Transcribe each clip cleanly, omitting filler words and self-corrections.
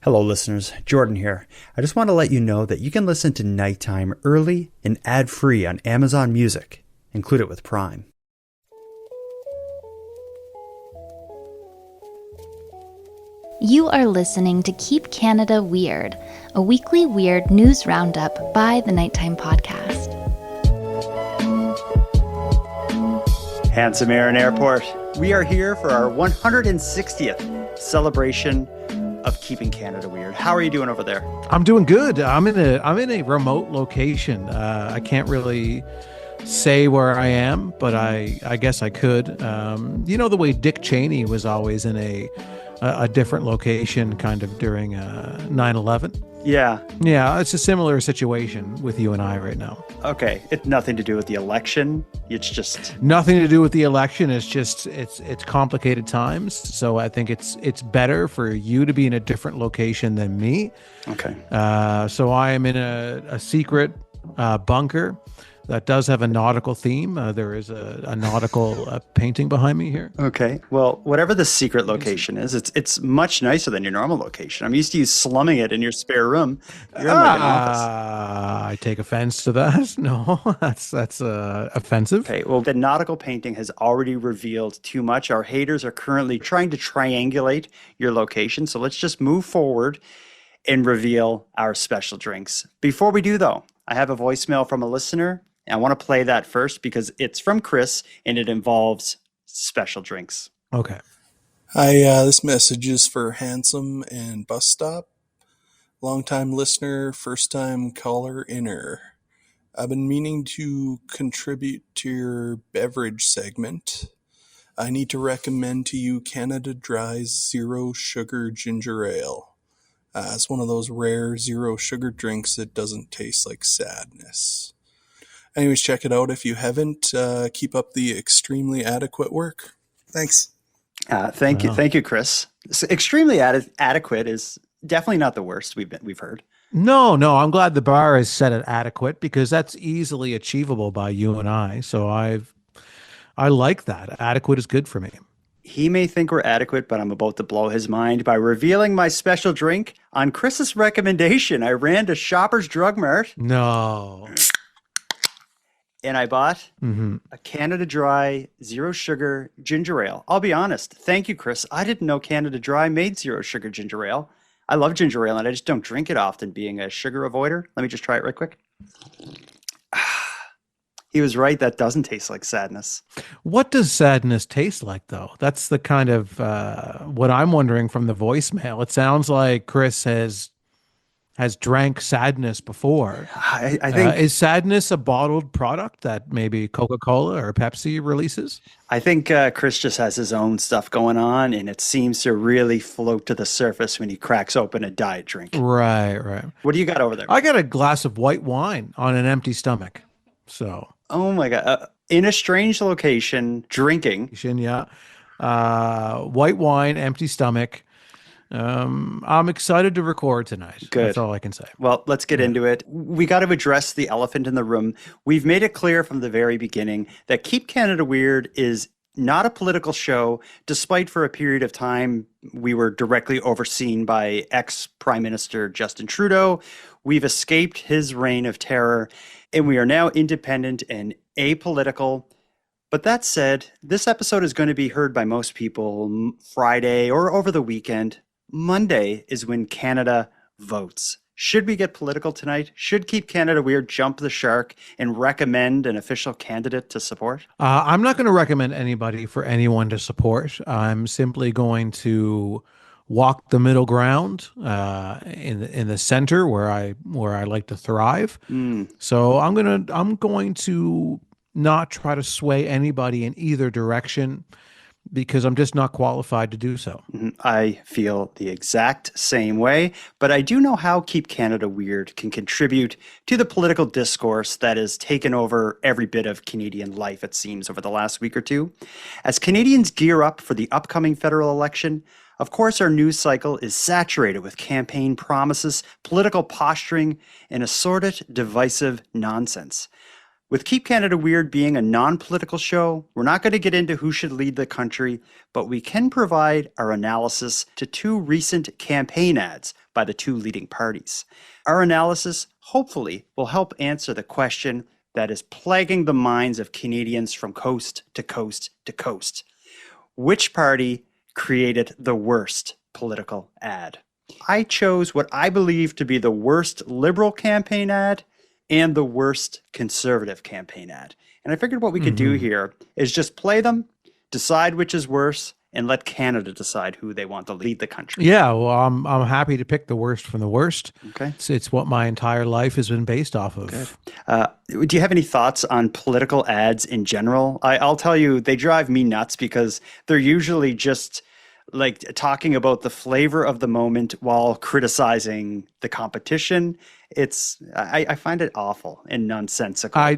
Hello, listeners. Jordan here. I just want to let you know that you can listen to Nighttime early and ad-free on Amazon Music. Include it with Prime. You are listening to Keep Canada Weird, a weekly weird news roundup by the Nighttime Podcast. Handsome Air and Airport. We are here for our 160th celebration of Keeping Canada Weird. How are you doing over there? I'm doing good. I'm in a remote location. I can't really say where I am, but I guess I could. You know the way Dick Cheney was always in a different location kind of during 9/11? Yeah. Yeah, it's a similar situation with you and I right now. Okay. It's nothing to do with the election. It's just... Nothing to do with the election. It's just, it's complicated times. So I think it's better for you to be in a different location than me. Okay. So I am in a secret bunker that does have a nautical theme. There is a nautical painting behind me here. Okay. Well, whatever the secret location is, it's much nicer than your normal location. I'm used to you slumming it in your spare room. You're in like an office. I take offense to that. No, that's offensive. Okay. Well, the nautical painting has already revealed too much. Our haters are currently trying to triangulate your location. So let's just move forward and reveal our special drinks. Before we do, though, I have a voicemail from a listener. I want to play that first because it's from Chris and it involves special drinks. Okay. Hi, this message is for Handsome and Bus Stop. Long-time listener, first-time caller inner. I've been meaning to contribute to your beverage segment. I need to recommend to you Canada Dry's Zero Sugar Ginger Ale. It's one of those rare zero sugar drinks that doesn't taste like sadness. Anyways, check it out if you haven't. Keep up the extremely adequate work. Thanks. Thank you, Chris. Extremely adequate is definitely not the worst we've heard. No, I'm glad the bar is set at adequate because that's easily achievable by you and I. So I like that. Adequate is good for me. He may think we're adequate, but I'm about to blow his mind by revealing my special drink on Chris's recommendation. I ran to Shoppers Drug Mart. No. And I bought a Canada Dry Zero Sugar Ginger Ale. I'll be honest. Thank you, Chris. I didn't know Canada Dry made Zero Sugar Ginger Ale. I love ginger ale, and I just don't drink it often, being a sugar avoider. Let me just try it right quick. He was right. That doesn't taste like sadness. What does sadness taste like, though? That's the kind of what I'm wondering from the voicemail. It sounds like Chris has drank sadness before. I think is sadness a bottled product that maybe Coca-Cola or Pepsi releases? I think Chris just has his own stuff going on, and it seems to really float to the surface when he cracks open a diet drink. Right. What do you got over there? I got a glass of white wine on an empty stomach. So. Oh my God! In a strange location, drinking. Yeah. White wine, empty stomach. I'm excited to record tonight. Good. That's all I can say. Well, let's get into it. We got to address the elephant in the room. We've made it clear from the very beginning that Keep Canada Weird is not a political show, despite for a period of time we were directly overseen by ex-Prime Minister Justin Trudeau. We've escaped his reign of terror, and we are now independent and apolitical. But that said, this episode is going to be heard by most people Friday or over the weekend. Monday is when Canada votes. Should we get political tonight? Should Keep Canada Weird jump the shark and recommend an official candidate to support? I'm not going to recommend anybody for anyone to support. I'm simply going to walk the middle ground in the center where I like to thrive. So I'm going to not try to sway anybody in either direction because I'm just not qualified to do so. I feel the exact same way, but I do know how Keep Canada Weird can contribute to the political discourse that has taken over every bit of Canadian life, it seems, over the last week or two. As Canadians gear up for the upcoming federal election, of course, our news cycle is saturated with campaign promises, political posturing, and assorted divisive nonsense. With Keep Canada Weird being a non-political show, we're not going to get into who should lead the country, but we can provide our analysis to two recent campaign ads by the two leading parties. Our analysis, hopefully, will help answer the question that is plaguing the minds of Canadians from coast to coast to coast. Which party created the worst political ad? I chose what I believe to be the worst Liberal campaign ad and the worst Conservative campaign ad. And I figured what we could do here is just play them, decide which is worse, and let Canada decide who they want to lead the country. Yeah, well, I'm happy to pick the worst from the worst. Okay. It's what my entire life has been based off of. Do you have any thoughts on political ads in general? I'll tell you, they drive me nuts because they're usually just like talking about the flavor of the moment while criticizing the competition. I find it awful and nonsensical. I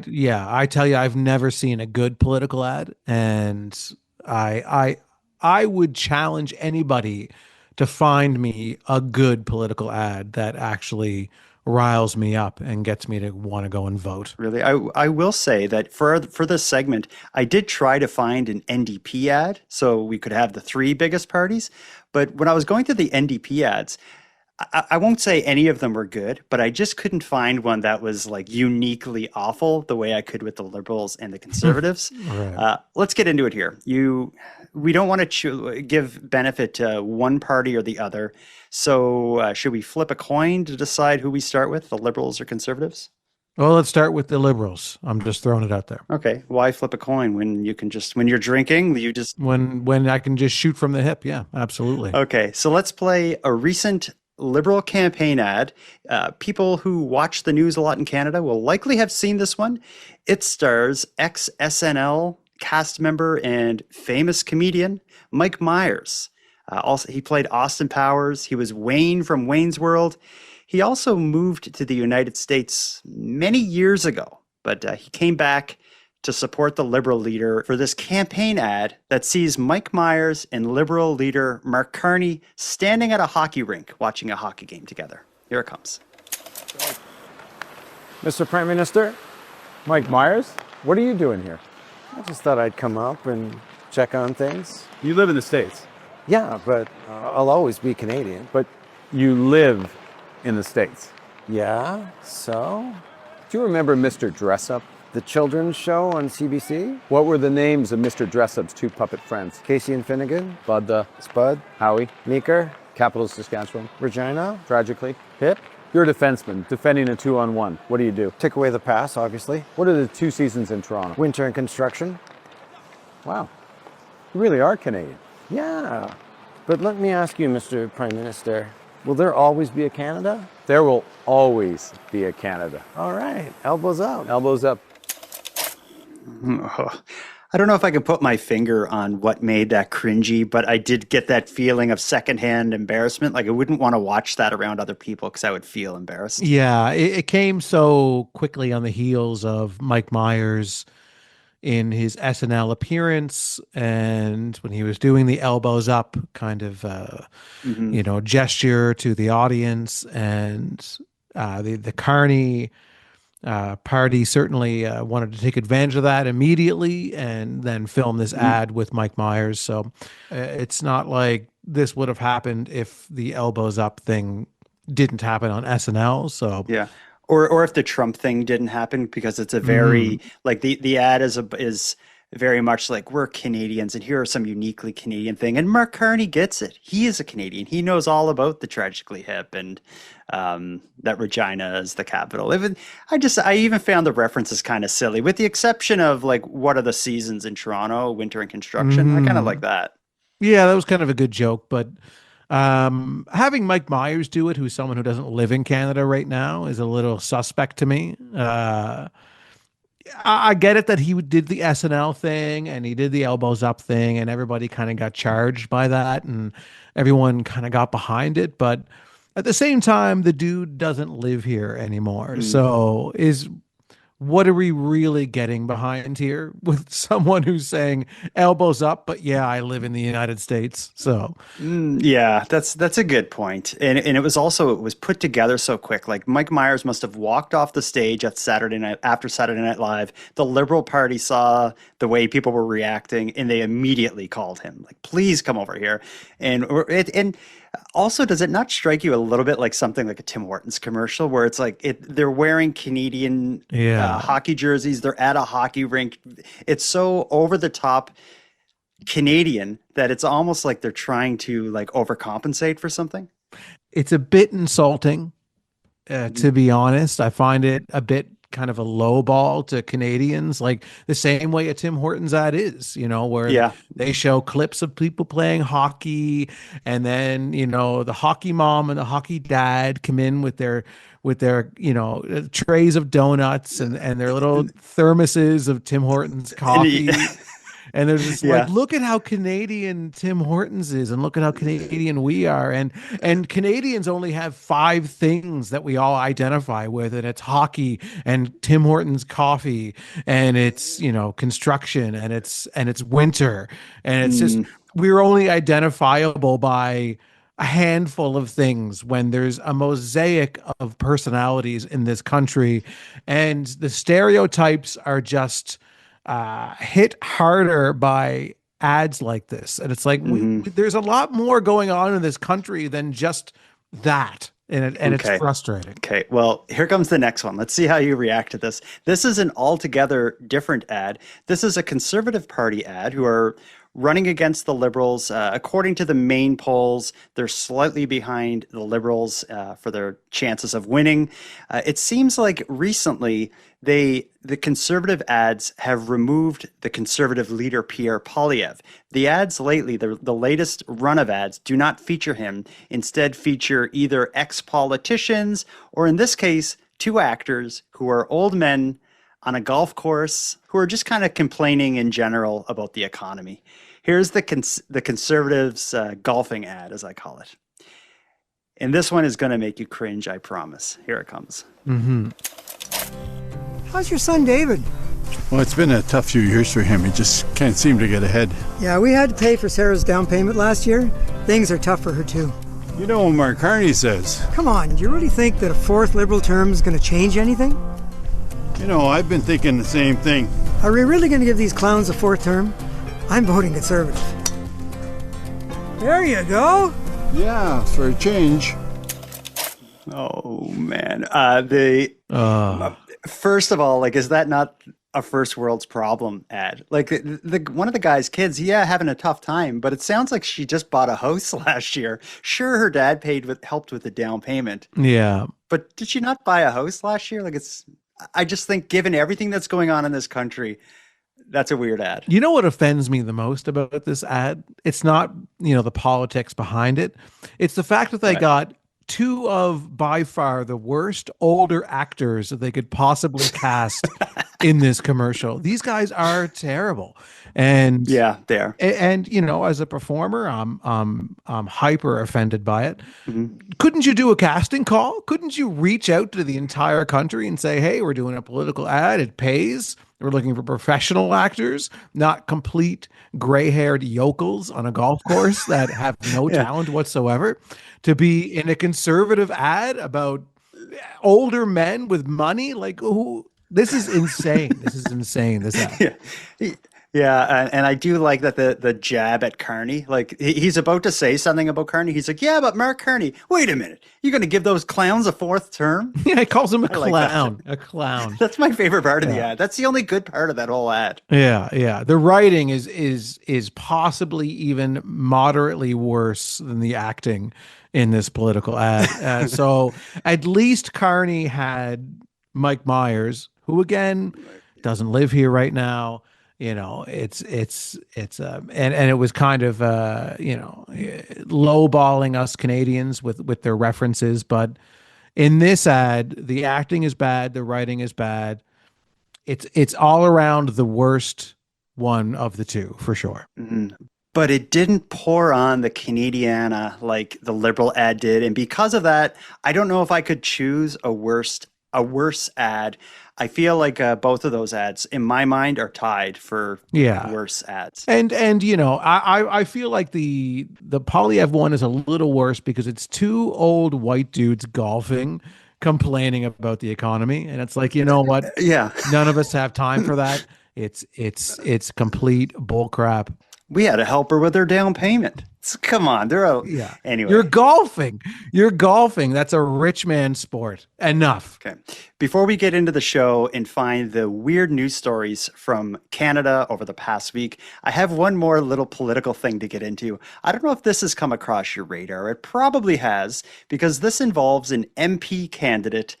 tell you, I've never seen a good political ad, and I would challenge anybody to find me a good political ad that actually riles me up and gets me to want to go and vote. Really, I will say that for this segment, I did try to find an NDP ad so we could have the three biggest parties. But when I was going through the NDP ads, I won't say any of them were good, but I just couldn't find one that was like uniquely awful the way I could with the Liberals and the Conservatives. Right. Let's get into it here. We don't want to give benefit to one party or the other. So should we flip a coin to decide who we start with, the Liberals or Conservatives? Well, let's start with the Liberals. I'm just throwing it out there. Okay. Why flip a coin when you're drinking, when I can just shoot from the hip? Yeah, absolutely. Okay. So let's play a recent Liberal campaign ad. People who watch the news a lot in Canada will likely have seen this one. It stars ex-SNL cast member and famous comedian Mike Myers. Also, he played Austin Powers. He was Wayne from Wayne's World. He also moved to the United States many years ago, but he came back to support the Liberal leader for this campaign ad that sees Mike Myers and Liberal leader Mark Carney standing at a hockey rink watching a hockey game together. Here it comes. Mr. Prime Minister, Mike Myers, what are you doing here? I just thought I'd come up and check on things. You live in the States, Yeah, but I'll always be Canadian. but you live in the States. Yeah, so? Do you remember Mr. Dressup? The children's show on CBC? What were the names of Mr. Dressup's two puppet friends? Casey and Finnegan? Bud the Spud? Howie, Meeker? capital of Saskatchewan. Regina? Tragically, Hip? you're a defenseman defending a 2-on-1. What do you do? Take away the pass, obviously. What are the two seasons in Toronto? Winter and construction? Wow, you really are Canadian. Yeah. But let me ask you, Mr. Prime Minister, will there always be a Canada? There will always be a Canada. All right, elbows up. Elbows up. I don't know if I can put my finger on what made that cringy, but I did get that feeling of secondhand embarrassment. Like I wouldn't want to watch that around other people because I would feel embarrassed. Yeah, it came so quickly on the heels of Mike Myers in his SNL appearance, and when he was doing the elbows up kind of gesture to the audience, and the Carney party certainly wanted to take advantage of that immediately and then film this ad with Mike Myers. So it's not like this would have happened if the elbows up thing didn't happen on SNL. So Yeah. Or if the Trump thing didn't happen, because it's a very like the ad is very much like we're Canadians and here are some uniquely Canadian thing. And Mark Carney gets it. He is a Canadian. He knows all about the Tragically Hip and that Regina is the capital. I even found the references kind of silly, with the exception of like what are the seasons in Toronto, winter and construction. I kind of like that. yeah, that was kind of a good joke, but having Mike Myers do it, who's someone who doesn't live in Canada right now, is a little suspect to me. I get it that he did the SNL thing and he did the elbows up thing, and everybody kind of got charged by that and everyone kind of got behind it. But at the same time, the dude doesn't live here anymore. So what are we really getting behind here with someone who's saying elbows up, but yeah, I live in the United States. So Yeah, that's a good point. And it was put together so quick. Like Mike Myers must have walked off the stage at Saturday night after Saturday Night Live. The Liberal Party saw the way people were reacting, and they immediately called him like, "Please come over here." And also, does it not strike you a little bit like something like a Tim Hortons commercial where it's like they're wearing Canadian hockey jerseys, they're at a hockey rink. It's so over the top Canadian that it's almost like they're trying to like overcompensate for something. it's a bit insulting, to be honest. I find it a bit kind of a low ball to Canadians, like the same way a Tim Hortons ad is, where they show clips of people playing hockey, and then, the hockey mom and the hockey dad come in with their trays of donuts and their little thermoses of Tim Hortons coffee. And they're just like, look at how Canadian Tim Hortons is, and look at how Canadian we are. And Canadians only have 5 things that we all identify with, and it's hockey and Tim Hortons coffee, and it's construction, and it's winter, and it's just we're only identifiable by a handful of things when there's a mosaic of personalities in this country, and the stereotypes are just hit harder by ads like this. And it's like there's a lot more going on in this country than just that, and it's frustrating. Okay, well, here comes the next one. Let's see how you react to this. This is an altogether different ad. This is a Conservative Party ad who are running against the Liberals. According to the main polls, they're slightly behind the Liberals for their chances of winning. It seems like recently the Conservative ads have removed the Conservative leader Pierre Poilievre. The ads lately, the latest run of ads, do not feature him. Instead, feature either ex-politicians or, in this case, 2 actors who are old men on a golf course who are just kind of complaining in general about the economy. Here's the Conservatives' golfing ad, as I call it. And this one is going to make you cringe, I promise. Here it comes. How's your son, David? Well, it's been a tough few years for him. He just can't seem to get ahead. Yeah, we had to pay for Sarah's down payment last year. Things are tough for her, too. You know what Mark Carney says. Come on, do you really think that a 4th Liberal term is going to change anything? I've been thinking the same thing. Are we really going to give these clowns a 4th term? I'm voting Conservative. There you go. Yeah, for a change. Oh, man. First of all, like, is that not a first world's problem ad? Like, the one of the guy's kids, having a tough time, but it sounds like she just bought a house last year. Sure, her dad helped with the down payment. Yeah. But did she not buy a house last year? Like, I just think given everything that's going on in this country, that's a weird ad. You know what offends me the most about this ad? It's not, the politics behind it. It's the fact that they got 2 of by far the worst older actors that they could possibly cast in this commercial. These guys are terrible. And yeah, they are. And as a performer, I'm hyper offended by it. Couldn't you do a casting call? Couldn't you reach out to the entire country and say, "Hey, we're doing a political ad. It pays. We're looking for professional actors, not complete gray-haired yokels on a golf course that have no talent whatsoever, to be in a Conservative ad about older men with money." Like, who? This is insane. This is insane. This ad. Yeah, and I do like that the jab at Carney. Like, he's about to say something about Carney. He's like, "Yeah, but Mark Carney, wait a minute. You're going to give those clowns a 4th term?" Yeah, he calls him a clown. Like a clown. That's my favorite part of the ad. That's the only good part of that whole ad. Yeah. The writing is possibly even moderately worse than the acting in this political ad. So at least Carney had Mike Myers, who again doesn't live here right now. It's and it was kind of lowballing us Canadians with their references. But in this ad, the acting is bad, the writing is bad. It's all around the worst one of the 2 for sure. But it didn't pour on the Canadiana like the Liberal ad did, and because of that, I don't know if I could choose a worst a worse ad. I feel like both of those ads, in my mind, are tied for Yeah. worse ads. And you know, I feel like the Polyev one is a little worse because it's two old white dudes golfing, complaining about the economy, and it's like, you know what? Yeah. None of us have time for that. It's complete bull crap. We had to help her with her down payment. Come on, Yeah. Anyway, You're golfing. You're golfing. That's a rich man sport. Enough. okay. Before we get into the show and find the weird news stories from Canada over the past week, I have one more little political thing to get into. I don't know if this has come across your radar. It probably has, because this involves an MP candidate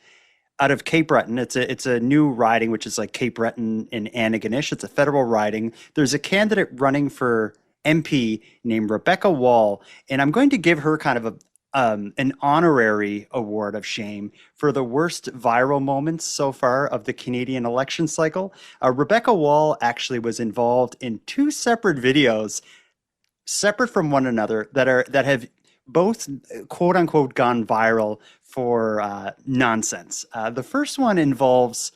out of Cape Breton. It's a new riding, which is like Cape Breton and Antigonish. It's a federal riding. There's a candidate running for MP named Rebecca Wall, and I'm going to give her kind of an honorary award of shame for the worst viral moments so far of the Canadian election cycle. Rebecca Wall actually was involved in two separate videos, separate from one another, that have both quote unquote gone viral for nonsense. The first one involves,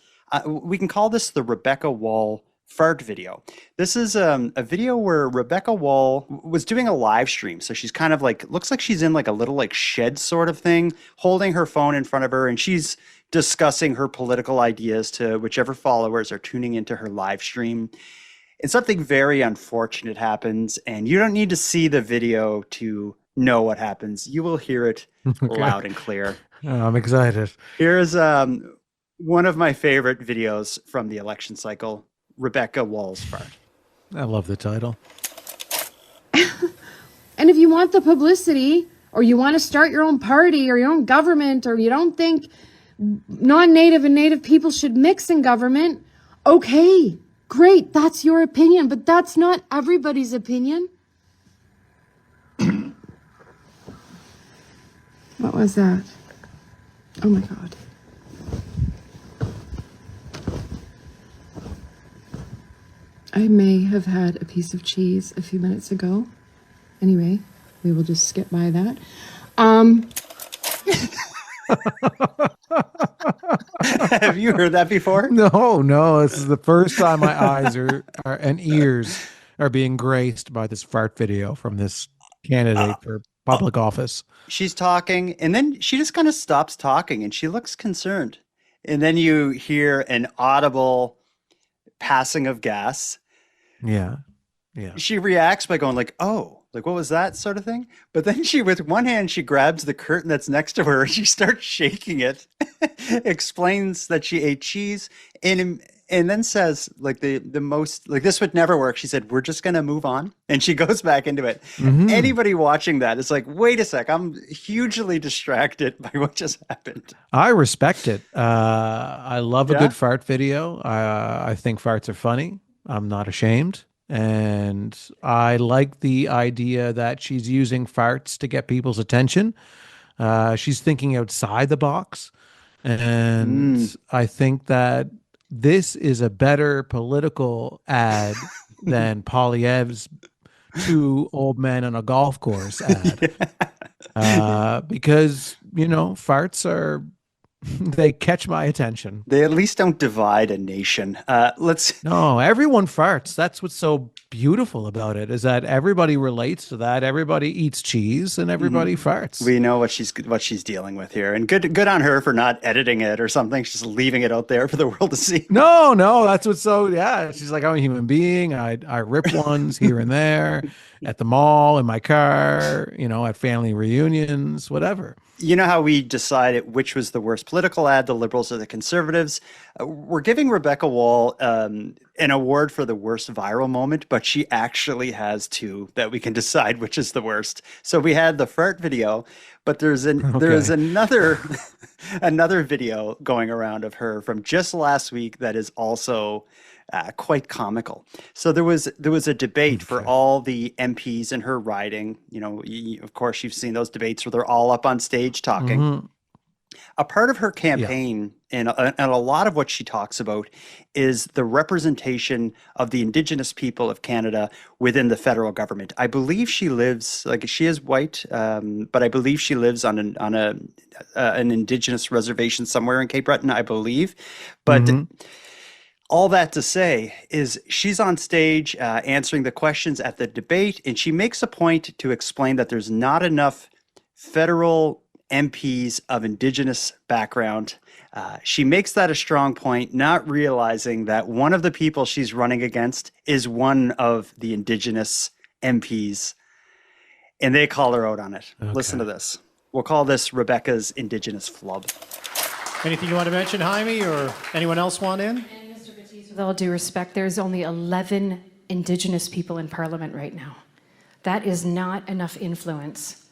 we can call this the Rebecca Wall fart video. This is a video where Rebecca Wall was doing a live stream. So she's kind of like, looks like she's in like a little like shed sort of thing, holding her phone in front of her, and she's discussing her political ideas to whichever followers are tuning into her live stream. And something very unfortunate happens, and you don't need to see the video to know what happens. You will hear it loud and clear. Oh, I'm excited. Here's one of my favorite videos from the election cycle, Rebecca Wall's fart. I love the title. And if you want the publicity, or you want to start your own party or your own government, or you don't think non-native and native people should mix in government, okay, great, that's your opinion, but that's not everybody's opinion. What was that? Oh my God. I may have had a piece of cheese a few minutes ago. Anyway, we will just skip by that. Have you heard that before? No. This is the first time my eyes are and ears are being graced by this fart video from this candidate for public office. She's talking, and then she just kind of stops talking, and she looks concerned. And then you hear an audible passing of gas. Yeah. She reacts by going like, oh, like what was that sort of thing? But then she, with one hand, she grabs the curtain that's next to her and she starts shaking it, explains that she ate cheese, and then says like the most, like, this would never work. She said, we're just going to move on. And she goes back into it. Mm-hmm. Anybody watching that is like, wait a sec, I'm hugely distracted by what just happened. I respect it. I love a good fart video. I think farts are funny. I'm not ashamed. And I like the idea that she's using farts to get people's attention. She's thinking outside the box. And I think that this is a better political ad than Polyev's two old men on a golf course ad. Because, you know, farts are, they catch my attention. They at least don't divide a nation. No, everyone farts. That's what's so beautiful about it, is that everybody relates to that. Everybody eats cheese and everybody farts. We know what she's dealing with here, and good on her for not editing it or something. She's just leaving it out there for the world to see. No, that's what's so, yeah. She's like, I'm a human being. I rip ones here and there at the mall, in my car, you know, at family reunions, whatever. You know how we decided which was the worst political ad, the Liberals or the Conservatives? We're giving Rebecca Wall an award for the worst viral moment, but she actually has two that we can decide which is the worst. So we had the fart video, but there's another video going around of her from just last week that is also quite comical. So there was a debate for all the MPs in her riding. You know, of course, you've seen those debates where they're all up on stage talking. Mm-hmm. A part of her campaign and a lot of what she talks about is the representation of the Indigenous people of Canada within the federal government. I believe she lives, like she is white, but I believe she lives on an Indigenous reservation somewhere in Cape Breton, I believe. But all that to say is she's on stage answering the questions at the debate, and she makes a point to explain that there's not enough federal MPs of Indigenous background. She makes that a strong point, not realizing that one of the people she's running against is one of the Indigenous MPs, and they call her out on it. Okay. Listen to this. We'll call this Rebecca's Indigenous flub. Anything you want to mention, Jaime, or anyone else want in? And Mr. Batiste, with all due respect, there's only 11 Indigenous people in Parliament right now. That is not enough influence.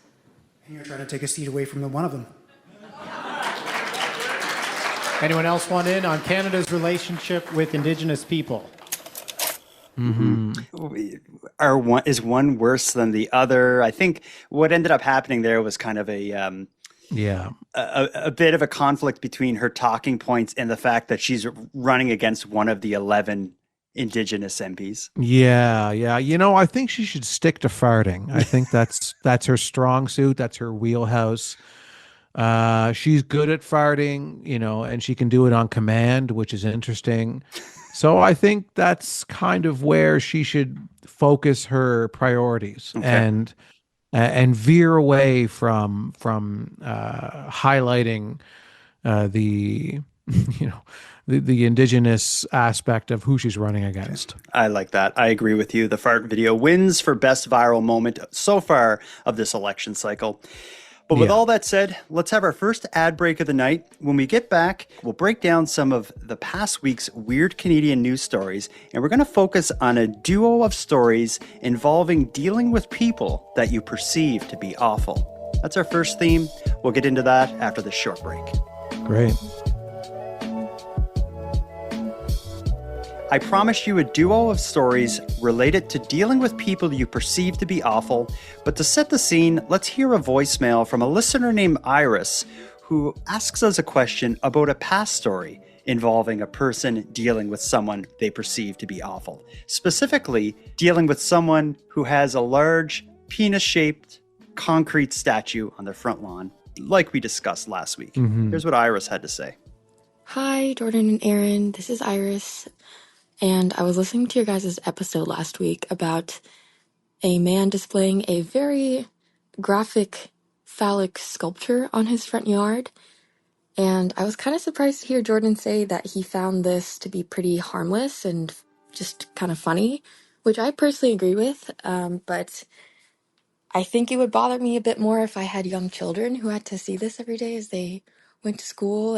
And you're trying to take a seat away from the one of them. Anyone else want in on Canada's relationship with Indigenous people? Is one worse than the other? I think what ended up happening there was kind of a bit of a conflict between her talking points and the fact that she's running against one of the 11 Indigenous MPs. Yeah. You know, I think she should stick to farting. I think that's her strong suit. That's her wheelhouse. She's good at farting, you know, and she can do it on command, which is interesting. So I think that's kind of where she should focus her priorities and veer away from highlighting the the Indigenous aspect of who she's running against. I like that. I agree with you. The fart video wins for best viral moment so far of this election cycle. But with all that said, let's have our first ad break of the night. When we get back, we'll break down some of the past week's weird Canadian news stories, and we're going to focus on a duo of stories involving dealing with people that you perceive to be awful. That's our first theme. We'll get into that after this short break. Great. I promised you a duo of stories related to dealing with people you perceive to be awful, but to set the scene, let's hear a voicemail from a listener named Iris, who asks us a question about a past story involving a person dealing with someone they perceive to be awful. Specifically, dealing with someone who has a large penis-shaped concrete statue on their front lawn, like we discussed last week. Here's what Iris had to say. Hi, Jordan and Aaron. This is Iris. And I was listening to your guys' episode last week about a man displaying a very graphic phallic sculpture on his front yard. And I was kind of surprised to hear Jordan say that he found this to be pretty harmless and just kind of funny, which I personally agree with. But I think it would bother me a bit more if I had young children who had to see this every day as they went to school,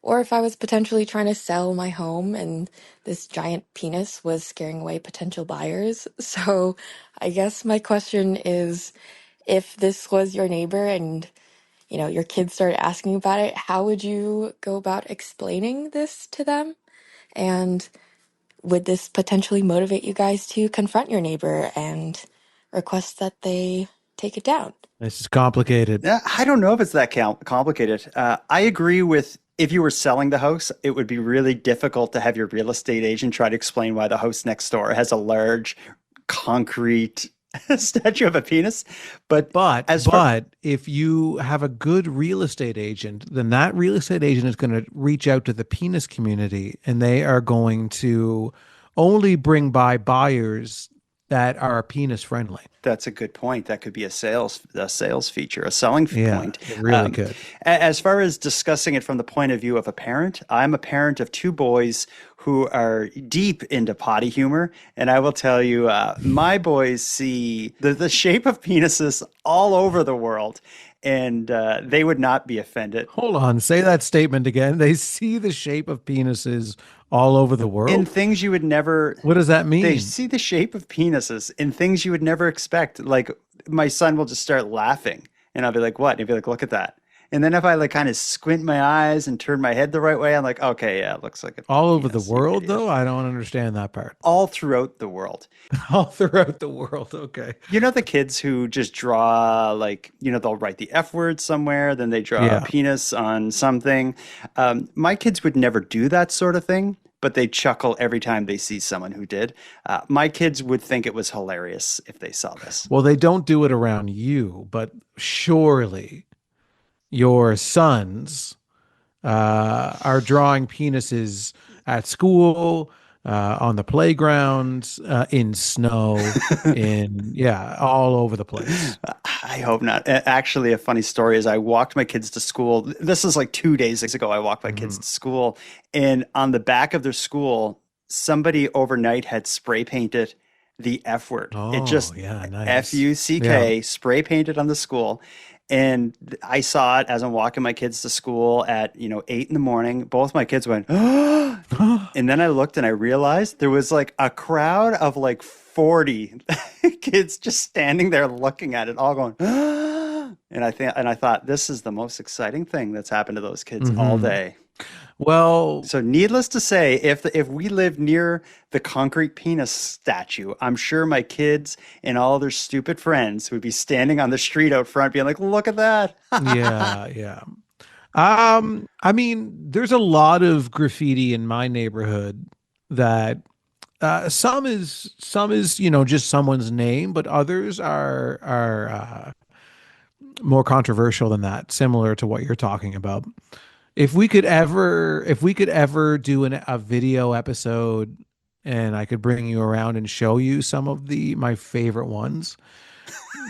or if I was potentially trying to sell my home and this giant penis was scaring away potential buyers. So I guess my question is, if this was your neighbor and, you know, your kids started asking about it, how would you go about explaining this to them? And would this potentially motivate you guys to confront your neighbor and request that they take it down? This is complicated. I don't know if it's that complicated. I agree with, if you were selling the house, it would be really difficult to have your real estate agent try to explain why the house next door has a large concrete statue of a penis. But if you have a good real estate agent, then that real estate agent is going to reach out to the penis community, and they are going to only bring by buyers that are penis friendly. That's a good point. That could be a sales feature, a selling point. It really could. As far as discussing it from the point of view of a parent, I'm a parent of two boys who are deep into potty humor. And I will tell you, my boys see the shape of penises all over the world, and they would not be offended. Hold on. Say that statement again. They see the shape of penises all over the world? In things you would never... What does that mean? They see the shape of penises in things you would never expect. Like, my son will just start laughing, and I'll be like, what? And he'll be like, look at that. And then if I like kind of squint my eyes and turn my head the right way, I'm like, okay, yeah, it looks like a All over the penis, you world, idiot. though? I don't understand that part. All throughout the world. All throughout the world. Okay. You know the kids who just draw like, they'll write the F word somewhere, then they draw Yeah. a penis on something. My kids would never do that sort of thing, but they chuckle every time they see someone who did. My kids would think it was hilarious if they saw this. Well, they don't do it around you, but surely your sons are drawing penises at school, on the playground, in snow, all over the place. I hope not. Actually, a funny story is I walked my kids to school. This is like 2 days ago. I walked my kids to school, and on the back of their school, somebody overnight had spray painted the F word. It just nice. Fuck spray painted on the school. And I saw it as I'm walking my kids to school at 8 in the morning. Both my kids went, and then I looked and I realized there was like a crowd of like 40 kids just standing there looking at it, all going, and I thought this is the most exciting thing that's happened to those kids all day. Well, so needless to say, if we lived near the concrete penis statue, I'm sure my kids and all their stupid friends would be standing on the street out front being like, look at that. yeah. I mean, there's a lot of graffiti in my neighborhood that some is just someone's name, but others are more controversial than that, similar to what you're talking about. If we could ever do a video episode and I could bring you around and show you some of my favorite ones,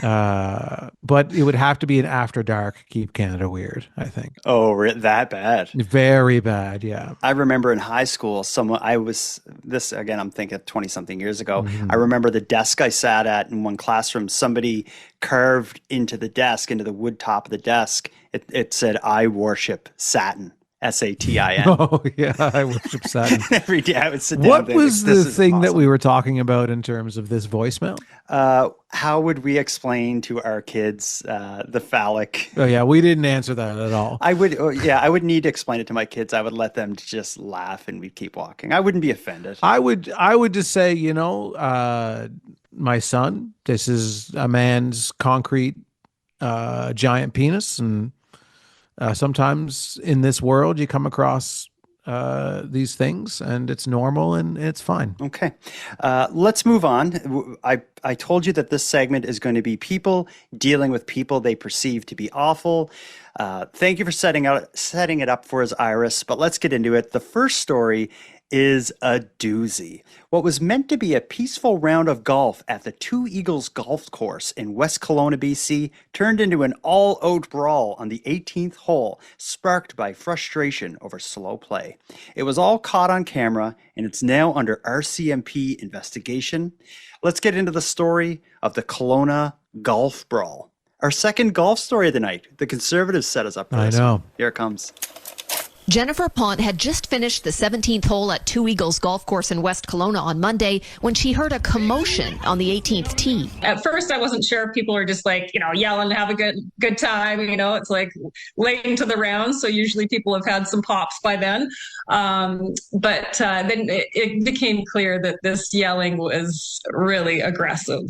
but it would have to be an after dark Keep Canada Weird, I think. Oh, that bad? Very bad, yeah. I remember in high school, I'm thinking 20 something years ago. I remember the desk I sat at in one classroom, somebody carved into the wood top of the desk. It said, I worship satin. Satin. Oh yeah, I worship satin. Every day I would sit down. What was the thing that we were talking about in terms of this voicemail? How would we explain to our kids the phallic? Oh yeah, we didn't answer that at all. I would need to explain it to my kids. I would let them just laugh and we'd keep walking. I wouldn't be offended. I would just say, my son, this is a man's concrete giant penis, and sometimes in this world you come across these things and it's normal and it's fine. Okay. Let's move on. I told you that this segment is going to be people dealing with people they perceive to be awful. Thank you for setting it up for us, Iris, but let's get into it. The first story is a doozy. What was meant to be a peaceful round of golf at the Two Eagles golf course in West Kelowna, BC, turned into an all-out brawl on the 18th hole, sparked by frustration over slow play. It was all caught on camera, and it's now under RCMP investigation. Let's get into the story of the Kelowna golf brawl. Our second golf story of the night. The Conservatives set us up for this. I know. Here it comes. Jennifer Pont had just finished the 17th hole at Two Eagles Golf Course in West Kelowna on Monday when she heard a commotion on the 18th tee. At first, I wasn't sure if people were just like, yelling to have a good time. It's like late into the round, so usually people have had some pops by then. But then it became clear that this yelling was really aggressive.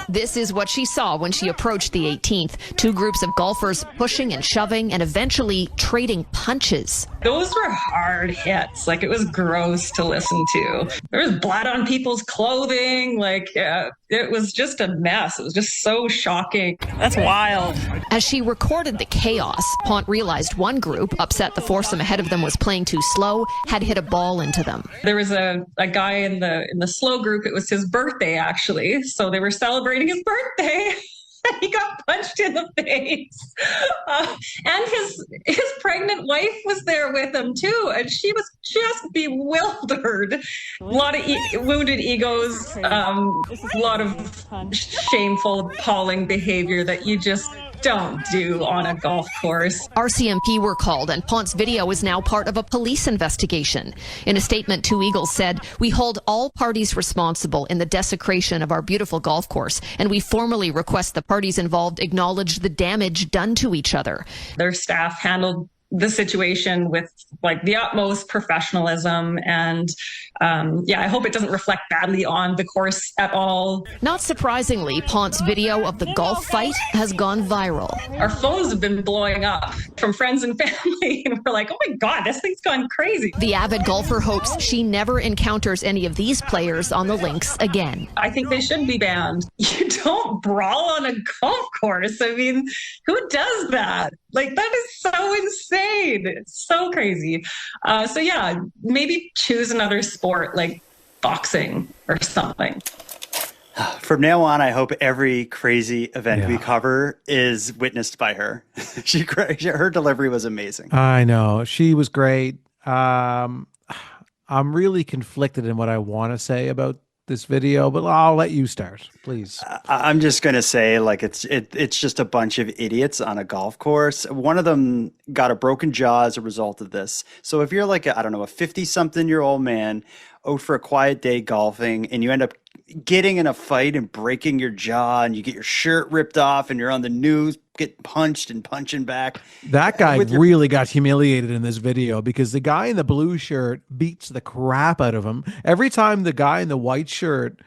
This is what she saw when she approached the 18th. Two groups of golfers pushing and shoving and eventually trading punches. Those were hard hits. It was gross to listen to. There was blood on people's clothing. It was just a mess. It was just so shocking. That's wild. As she recorded the chaos, Pont realized one group, upset the foursome ahead of them was playing too slow, had hit a ball into them. There was a guy in the slow group. It was his birthday, actually. So they were celebrating his birthday. He got punched in the face. And his pregnant wife was there with him, too. And she was just bewildered. A lot of wounded egos, a lot of shameful, appalling behavior that you just don't do on a golf course. RCMP were called, and Ponce's video is now part of a police investigation. In a statement, Two Eagles said, "We hold all parties responsible in the desecration of our beautiful golf course, and we formally request the parties involved acknowledge the damage done to each other." Their staff handled the situation with like the utmost professionalism, and I hope it doesn't reflect badly on the course at all. Not surprisingly, Ponce's video of the golf fight has gone viral. Our phones have been blowing up from friends and family, and we're like, oh my God, this thing's gone crazy. The avid golfer hopes she never encounters any of these players on the links again. I think they should be banned. You don't brawl on a golf course. I mean, who does that? Like, that is so insane. It's so crazy. Maybe choose another sport like boxing or something. From now on, I hope every crazy event we cover is witnessed by her. Her delivery was amazing. I know. She was great. I'm really conflicted in what I want to say about this video, but I'll let you start, please. I'm just going to say, like, it's just a bunch of idiots on a golf course. One of them got a broken jaw as a result of this. So if you're like, a 50-something-year-old man out for a quiet day golfing, and you end up getting in a fight and breaking your jaw, and you get your shirt ripped off, and you're on the news getting punched and punching back. That guy really got humiliated in this video because the guy in the blue shirt beats the crap out of him. Every time the guy in the white shirt,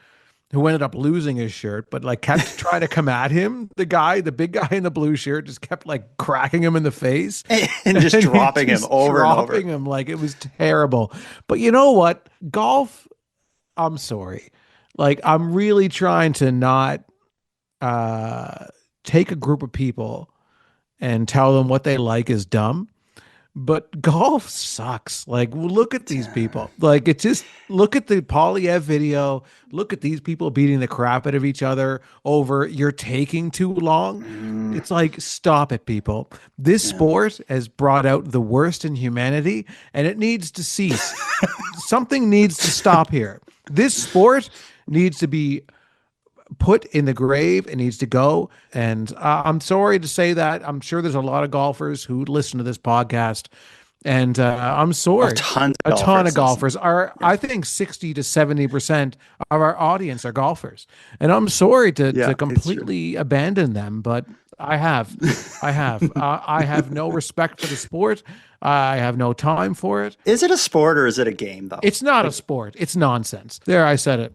who ended up losing his shirt, but like kept trying to come at him, the big guy in the blue shirt just kept like cracking him in the face and just dropping him over and over. Dropping him, like, it was terrible. But you know what? Golf, I'm sorry. Like, I'm really trying to not take a group of people and tell them what they like is dumb. But golf sucks. Like, look at these people. Like, look at the Polyev video. Look at these people beating the crap out of each other over you're taking too long. It's like, stop it, people. This sport has brought out the worst in humanity, and it needs to cease. Something needs to stop here. This sport needs to be put in the grave. It needs to go. And I'm sorry to say that. I'm sure there's a lot of golfers who listen to this podcast. And I'm sorry. A ton of golfers are. I think 60 to 70% of our audience are golfers. And I'm sorry to completely abandon them, but I have. I have no respect for the sport. I have no time for it. Is it a sport or is it a game, though? It's not a sport. It's nonsense. There, I said it.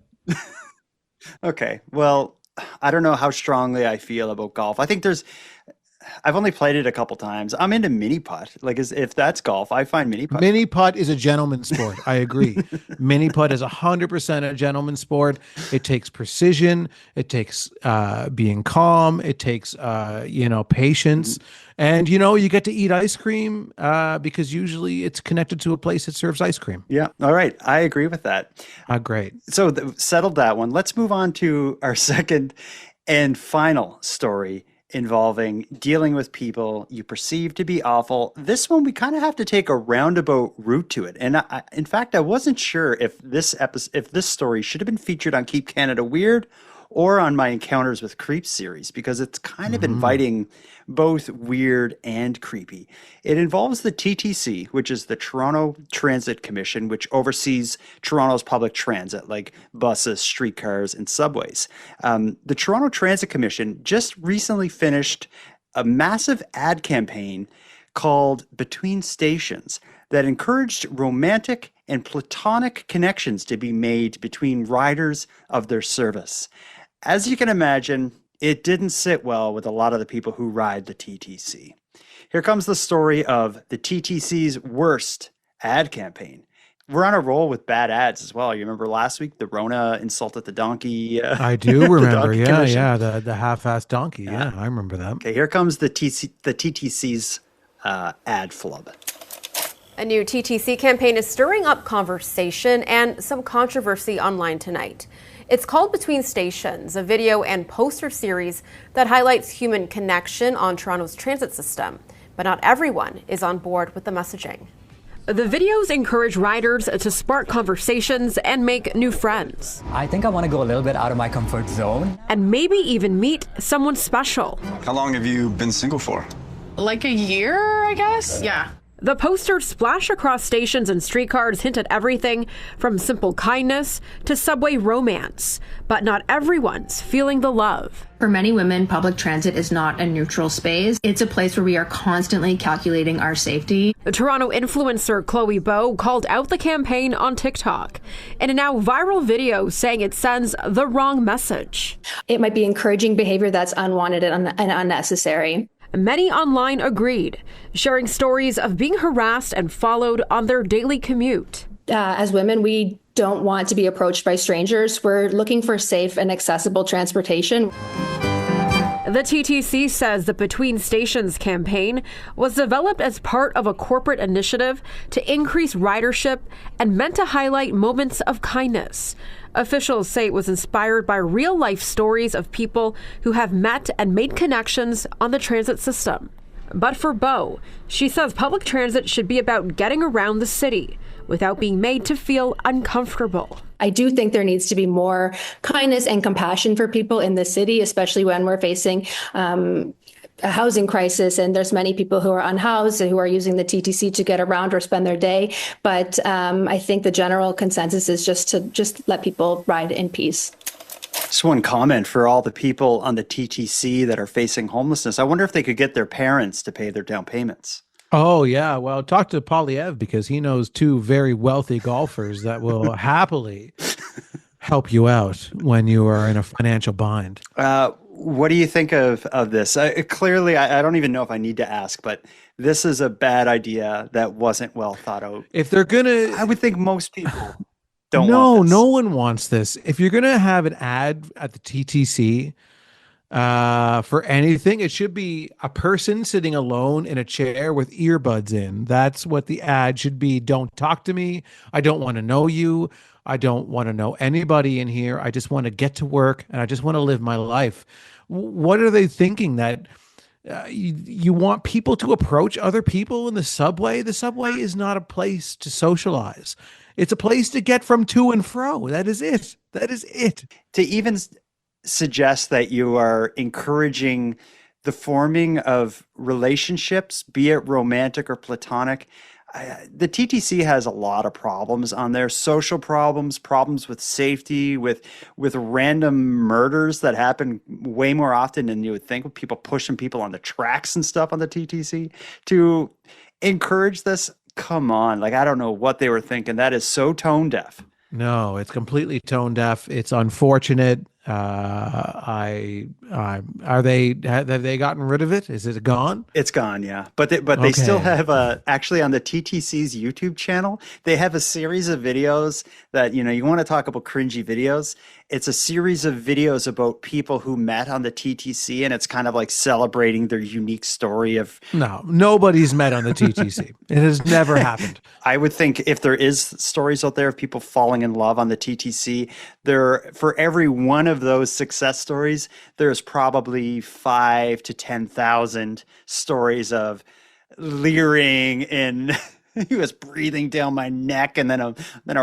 Okay. Well, I don't know how strongly I feel about golf. I think I've only played it a couple times. I'm into mini putt. Like, if that's golf, I find mini putt. Mini putt is a gentleman's sport. I agree. Mini putt is 100% a gentleman's sport. It takes precision. It takes being calm. It takes patience. And you get to eat ice cream because usually it's connected to a place that serves ice cream. Yeah. All right. I agree with that. Great. So settled that one. Let's move on to our second and final story involving dealing with people you perceive to be awful. This one, we kind of have to take a roundabout route to it. And in fact, I wasn't sure if this story should have been featured on Keep Canada Weird or on my Encounters with Creeps series, because it's kind of inviting both weird and creepy. It involves the TTC, which is the Toronto Transit Commission, which oversees Toronto's public transit, like buses, streetcars, and subways. The Toronto Transit Commission just recently finished a massive ad campaign called Between Stations that encouraged romantic and platonic connections to be made between riders of their service. As you can imagine, it didn't sit well with a lot of the people who ride the TTC. Here comes the story of the TTC's worst ad campaign. We're on a roll with bad ads as well. You remember last week, the Rona insulted the donkey? I do remember. The half-assed donkey. Yeah, I remember that. Okay, here comes the TTC's ad flub. A new TTC campaign is stirring up conversation and some controversy online tonight. It's called Between Stations, a video and poster series that highlights human connection on Toronto's transit system. But not everyone is on board with the messaging. The videos encourage riders to spark conversations and make new friends. I think I want to go a little bit out of my comfort zone. And maybe even meet someone special. How long have you been single for? Like a year, I guess? Yeah. The posters splash across stations and streetcars hint at everything from simple kindness to subway romance. But not everyone's feeling the love. For many women, public transit is not a neutral space. It's a place where we are constantly calculating our safety. The Toronto influencer Chloe Bow called out the campaign on TikTok in a now viral video saying it sends the wrong message. It might be encouraging behavior that's unwanted and unnecessary. Many online agreed, sharing stories of being harassed and followed on their daily commute. As women, we don't want to be approached by strangers. We're looking for safe and accessible transportation. The TTC says the Between Stations campaign was developed as part of a corporate initiative to increase ridership and meant to highlight moments of kindness. Officials say it was inspired by real-life stories of people who have met and made connections on the transit system. But for Bo, she says public transit should be about getting around the city without being made to feel uncomfortable. I do think there needs to be more kindness and compassion for people in the city, especially when we're facing a housing crisis, and there's many people who are unhoused and who are using the TTC to get around or spend their day. But I think the general consensus is just to let people ride in peace. Just one comment for all the people on the TTC that are facing homelessness. I wonder if they could get their parents to pay their down payments. Oh, yeah. Well, talk to Polyev because he knows two very wealthy golfers that will happily help you out when you are in a financial bind. What do you think of this? Clearly, I don't even know if I need to ask, but this is a bad idea that wasn't well thought out. If they're going to... I would think most people don't want this. No one wants this. If you're going to have an ad at the TTC for anything, it should be a person sitting alone in a chair with earbuds in. That's what the ad should be. Don't talk to me. I don't want to know you. I don't want to know anybody in here. I just want to get to work and I just want to live my life. What are they thinking, that you want people to approach other people in the subway? The subway is not a place to socialize. It's a place to get from to and fro. That is it. That is it. To even suggest that you are encouraging the forming of relationships, be it romantic or platonic, the TTC has a lot of problems on there, social problems, problems with safety, with random murders that happen way more often than you would think, with people pushing people on the tracks and stuff on the TTC. To encourage this, come on. Like, I don't know what they were thinking. That is so tone deaf. No, it's completely tone deaf. It's unfortunate. Have they gotten rid of it? Is it gone? It's gone, yeah. But they still have actually on the TTC's YouTube channel, they have a series of videos that, you want to talk about cringy videos. It's a series of videos about people who met on the TTC, and it's kind of like celebrating their unique story of... No, nobody's met on the TTC. It has never happened. I would think if there is stories out there of people falling in love on the TTC, for every one of those success stories, there's probably 5,000 to 10,000 stories of leering and... He was breathing down my neck, and then a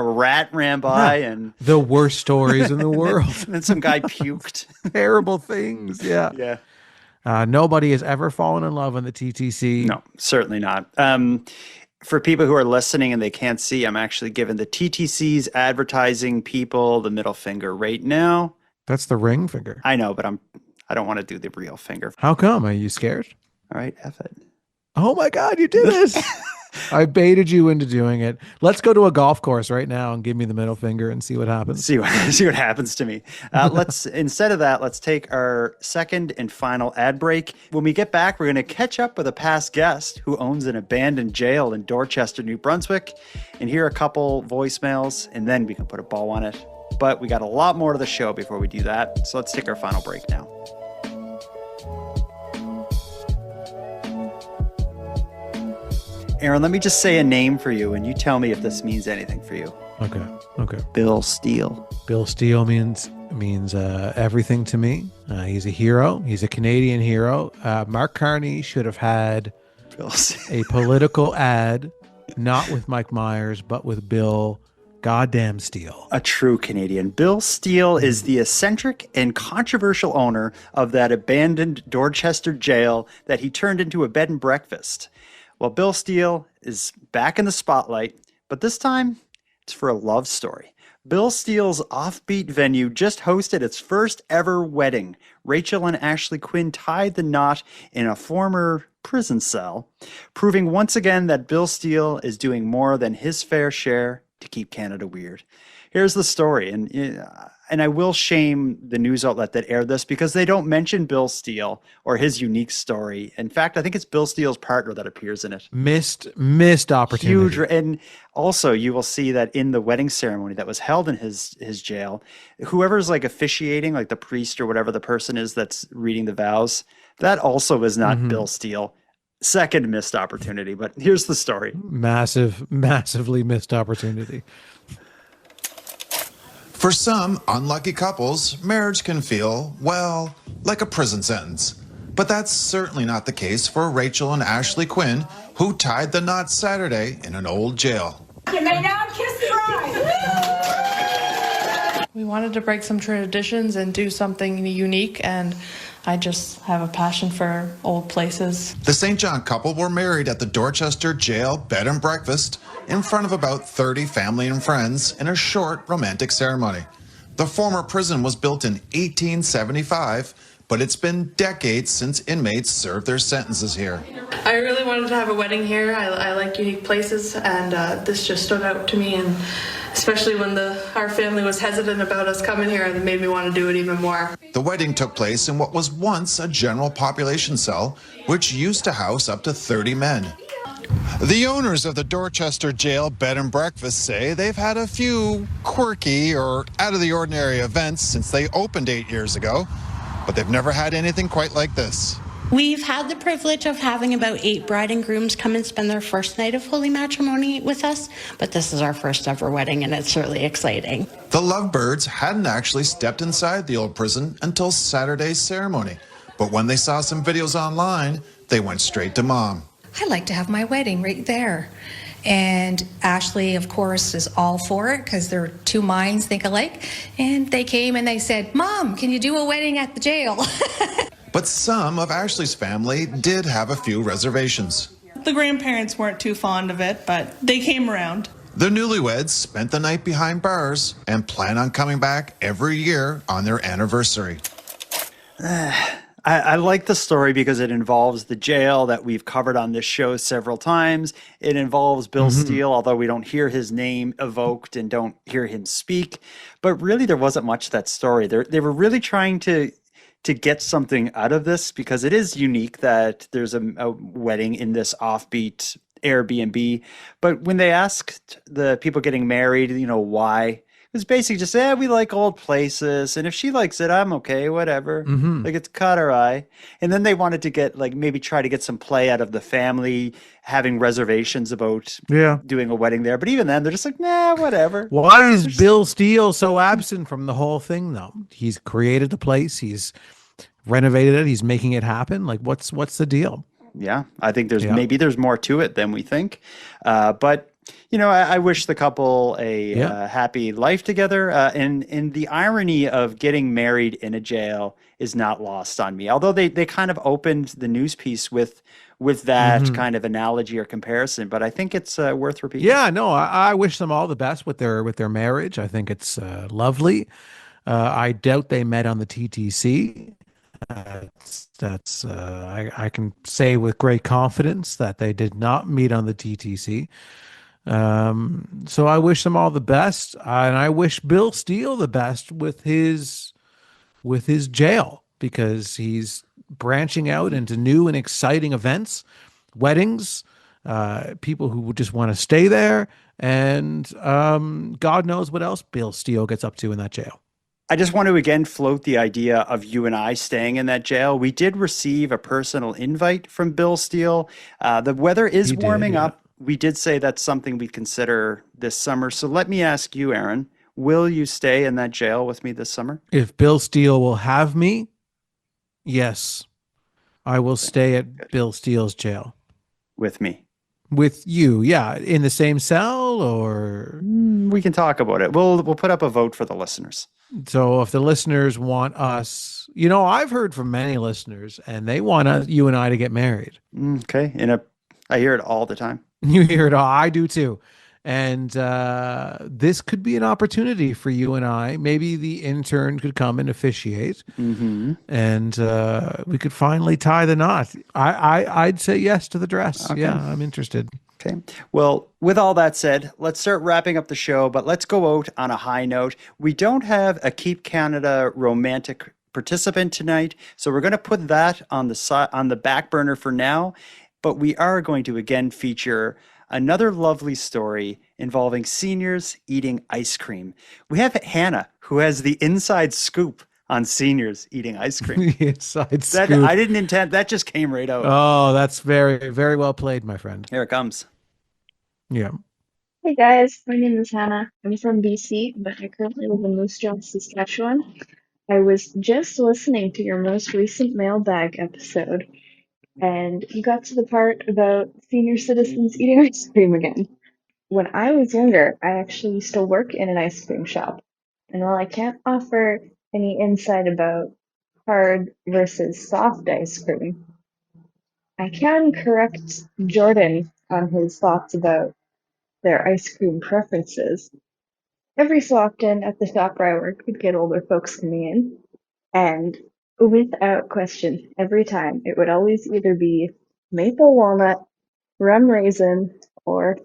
rat ran by, and the worst stories in the world. And then some guy puked. Terrible things. Yeah. Yeah. Nobody has ever fallen in love on the TTC. No, certainly not. For people who are listening and they can't see, I'm actually giving the TTC's advertising people the middle finger right now. That's the ring finger. I know, but I don't want to do the real finger. How come? Are you scared? All right, F it. Oh my God, you did this. I baited you into doing it. Let's go to a golf course right now and give me the middle finger and see what happens. See what happens to me. Instead of that, let's take our second and final ad break. When we get back, we're going to catch up with a past guest who owns an abandoned jail in Dorchester, New Brunswick, and hear a couple voicemails, and then we can put a bow on it. But we got a lot more to the show before we do that. So let's take our final break now. Aaron, let me just say a name for you, and you tell me if this means anything for you. Okay. Bill Steele. Bill Steele means everything to me. He's a hero. He's a Canadian hero. Mark Carney should have had a political ad Not with Mike Myers, but with Bill goddamn Steele. A true Canadian. Bill Steele is the eccentric and controversial owner of that abandoned Dorchester jail that he turned into a bed and breakfast. Well, Bill Steele is back in the spotlight, but this time it's for a love story. Bill Steele's offbeat venue just hosted its first ever wedding. Rachel and Ashley Quinn tied the knot in a former prison cell, proving once again that Bill Steele is doing more than his fair share to keep Canada weird. Here's the story, and I will shame the news outlet that aired this because they don't mention Bill Steele or his unique story. In fact, I think it's Bill Steele's partner that appears in it. Missed opportunity. Huge, and also you will see that in the wedding ceremony that was held in his jail, whoever's like officiating, like the priest or whatever the person is that's reading the vows, that also was not Bill Steele. Second missed opportunity, but here's the story. Massively missed opportunity. For some unlucky couples, marriage can feel, well, like a prison sentence. But that's certainly not the case for Rachel and Ashley Quinn, who tied the knot Saturday in an old jail. You may now kiss the bride. We wanted to break some traditions and do something unique, and I just have a passion for old places. The St. John couple were married at the Dorchester Jail Bed and Breakfast in front of about 30 family and friends in a short romantic ceremony. The former prison was built in 1875, but it's been decades since inmates served their sentences here. I really wanted to have a wedding here. I like unique places, and this just stood out to me, and especially when our family was hesitant about us coming here, it made me want to do it even more. The wedding took place in what was once a general population cell, which used to house up to 30 men. The owners of the Dorchester Jail Bed and Breakfast say they've had a few quirky or out-of-the-ordinary events since they opened 8 years ago, but they've never had anything quite like this. We've had the privilege of having about 8 bride and grooms come and spend their first night of holy matrimony with us, but this is our first ever wedding, and it's really exciting. The lovebirds hadn't actually stepped inside the old prison until Saturday's ceremony, but when they saw some videos online, they went straight to Mom. I'd like to have my wedding right there. And Ashley, of course, is all for it because their two minds think alike. And they came and they said, Mom, can you do a wedding at the jail? But some of Ashley's family did have a few reservations. The grandparents weren't too fond of it, but they came around. The newlyweds spent the night behind bars and plan on coming back every year on their anniversary. I like the story because it involves the jail that we've covered on this show several times. It involves Bill Steele, although we don't hear his name evoked and don't hear him speak. But really, there wasn't much to that story. They were really trying to get something out of this because it is unique that there's a wedding in this offbeat Airbnb. But when they asked the people getting married, why, it was basically just, we like old places. And if she likes it, I'm okay, whatever. Like, it's caught our eye. And then they wanted to get, maybe try to get some play out of the family having reservations about doing a wedding there. But even then, they're just like, nah, whatever. Why is Bill Steele so absent from the whole thing, though? He's created the place. He's renovated it. He's making it happen. Like, what's the deal? Yeah, I think maybe there's more to it than we think. But I wish the couple a happy life together. And the irony of getting married in a jail is not lost on me. Although they kind of opened the news piece with that kind of analogy or comparison, but I think it's worth repeating. Yeah, no, I wish them all the best with their marriage. I think it's lovely. I doubt they met on the TTC. I can say with great confidence that they did not meet on the TTC. So I wish them all the best, and I wish Bill Steele the best with his jail, because he's branching out into new and exciting events, weddings, people who just want to stay there, and God knows what else Bill Steele gets up to in that jail. I just want to again float the idea of you and I staying in that jail. We did receive a personal invite from Bill Steele. The weather is warming up. We did say that's something we'd consider this summer. So let me ask you, Aaron, will you stay in that jail with me this summer? If Bill Steele will have me, yes, I will stay at Bill Steele's jail. With me. With you, yeah, in the same cell, or We can talk about it. We'll put up a vote for the listeners. so if the listeners want us, I've heard from many listeners, and they want you and I to get married. Okay. I hear it all the time. You hear it all. I do too. And this could be an opportunity for you and I. Maybe the intern could come and officiate, and we could finally tie the knot. I'd say yes to the dress. Okay. Yeah, I'm interested. Okay. Well, with all that said, let's start wrapping up the show, but let's go out on a high note. We don't have a Keep Canada romantic participant tonight, so we're going to put that on the back burner for now, but we are going to again feature another lovely story involving seniors eating ice cream. We have Hannah, who has the inside scoop on seniors eating ice cream. The inside That, scoop. I didn't intend, that just came right out. Oh, that's very, very well played, my friend. Here it comes. Yeah. Hey guys, my name is Hannah. I'm from BC, but I currently live in Moose Jaw, Saskatchewan. I was just listening to your most recent mailbag episode, and you got to the part about senior citizens eating ice cream again. When I was younger, I actually used to work in an ice cream shop. And while I can't offer any insight about hard versus soft ice cream, I can correct Jordan on his thoughts about their ice cream preferences. Every so often at the shop where I work, we'd get older folks coming in, and without question, every time it would always either be maple walnut, rum raisin, or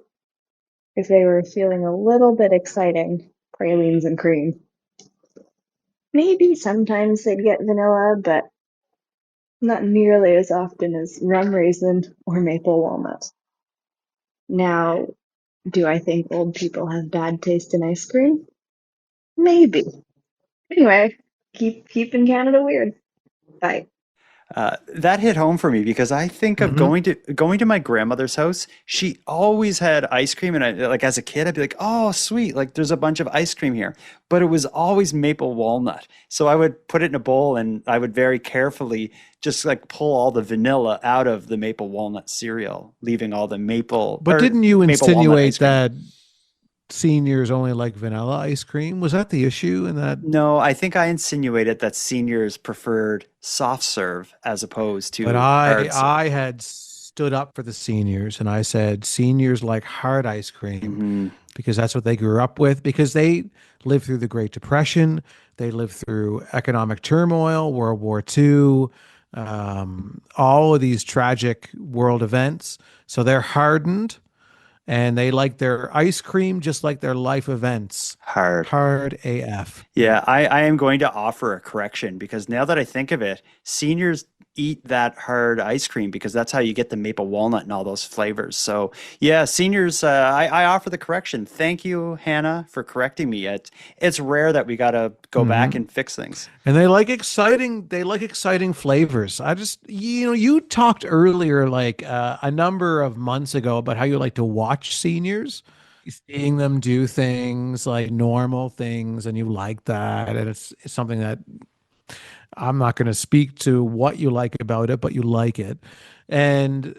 if they were feeling a little bit exciting, pralines and cream. Maybe sometimes they'd get vanilla, but not nearly as often as rum raisin or maple walnut. Now, do I think old people have bad taste in ice cream? Maybe. Anyway, keeping Canada weird. Bye. That hit home for me because I think of going to my grandmother's house. She always had ice cream, and as a kid, I'd be like, "Oh, sweet! Like there's a bunch of ice cream here." But it was always maple walnut. So I would put it in a bowl, and I would very carefully just pull all the vanilla out of the maple walnut cereal, leaving all the maple. But didn't you maple walnut insinuate ice cream. that seniors only like vanilla ice cream? Was that the issue in that? No, I think I insinuated that seniors preferred soft serve as opposed to But hard serve. I had stood up for the seniors, and I said seniors like hard ice cream because that's what they grew up with, because they lived through the Great Depression, they lived through economic turmoil, World War II, all of these tragic world events. So they're hardened, and they like their ice cream just like their life events. Hard AF. Yeah, I am going to offer a correction because now that I think of it, seniors eat that hard ice cream because that's how you get the maple walnut and all those flavors. So yeah, seniors, I offer the correction. Thank you, Hannah, for correcting me. It's rare that we got to go back and fix things. And they like exciting flavors. I just, you talked earlier, a number of months ago, about how you like to watch seniors, seeing them do things like normal things, and you like that. And it's something that I'm not going to speak to what you like about it, but you like it. And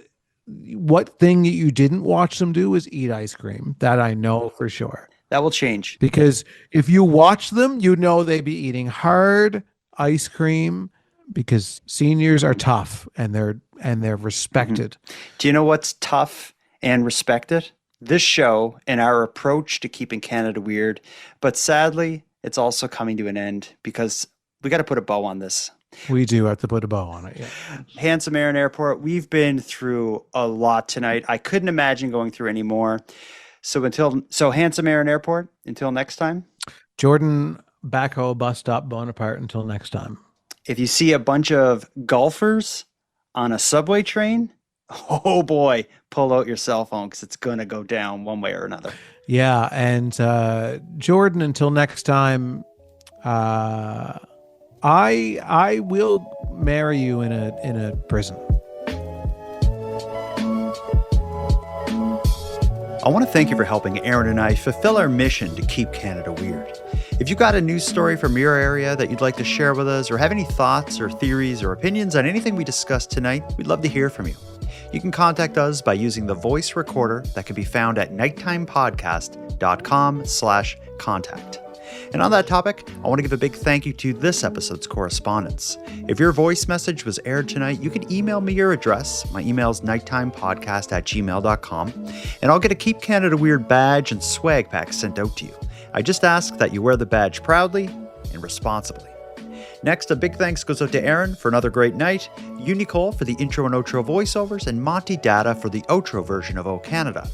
what thing that you didn't watch them do is eat ice cream. That I know for sure. That will change. Because if you watch them, they'd be eating hard ice cream, because seniors are tough and they're respected. Do you know what's tough and respected? This show and our approach to keeping Canada weird. But sadly, it's also coming to an end because we got to put a bow on this. We do have to put a bow on it, yeah. Handsome Aaron Airport, we've been through a lot tonight. I couldn't imagine going through any more. So Handsome Aaron Airport, until next time. Jordan Backhoe Bus Stop Bonaparte, until next time. If you see a bunch of golfers on a subway train, oh boy, pull out your cell phone because it's going to go down one way or another. Yeah, and Jordan, until next time, I will marry you in a prison. I want to thank you for helping Aaron and I fulfill our mission to keep Canada weird. If you've got a news story from your area that you'd like to share with us, or have any thoughts or theories or opinions on anything we discussed tonight, we'd love to hear from you. You can contact us by using the voice recorder that can be found at nighttimepodcast.com/contact. And on that topic, I want to give a big thank you to this episode's correspondents. If your voice message was aired tonight, you can email me your address. My email is nighttimepodcast@gmail.com, and I'll get a Keep Canada Weird badge and swag pack sent out to you. I just ask that you wear the badge proudly and responsibly. Next, a big thanks goes out to Aaron for another great night, Nicole for the intro and outro voiceovers, and Monty Data for the outro version of O Canada.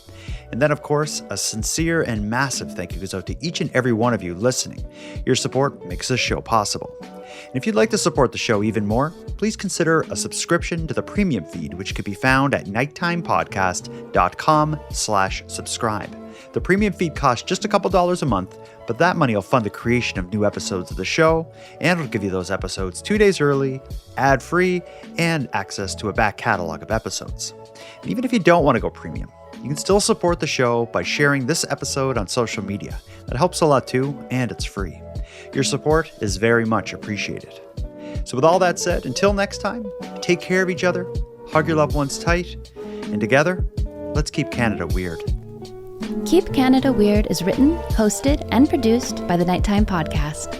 And then, of course, a sincere and massive thank you goes out to each and every one of you listening. Your support makes this show possible. And if you'd like to support the show even more, please consider a subscription to the premium feed, which can be found at nighttimepodcast.com/subscribe. The premium feed costs just a couple dollars a month, but that money will fund the creation of new episodes of the show, and it'll give you those episodes 2 days early, ad-free, and access to a back catalog of episodes. And even if you don't want to go premium, you can still support the show by sharing this episode on social media. That helps a lot too, and it's free. Your support is very much appreciated. So with all that said, until next time, take care of each other, hug your loved ones tight, and together, let's keep Canada weird. Keep Canada Weird is written, hosted, and produced by the Nighttime Podcast.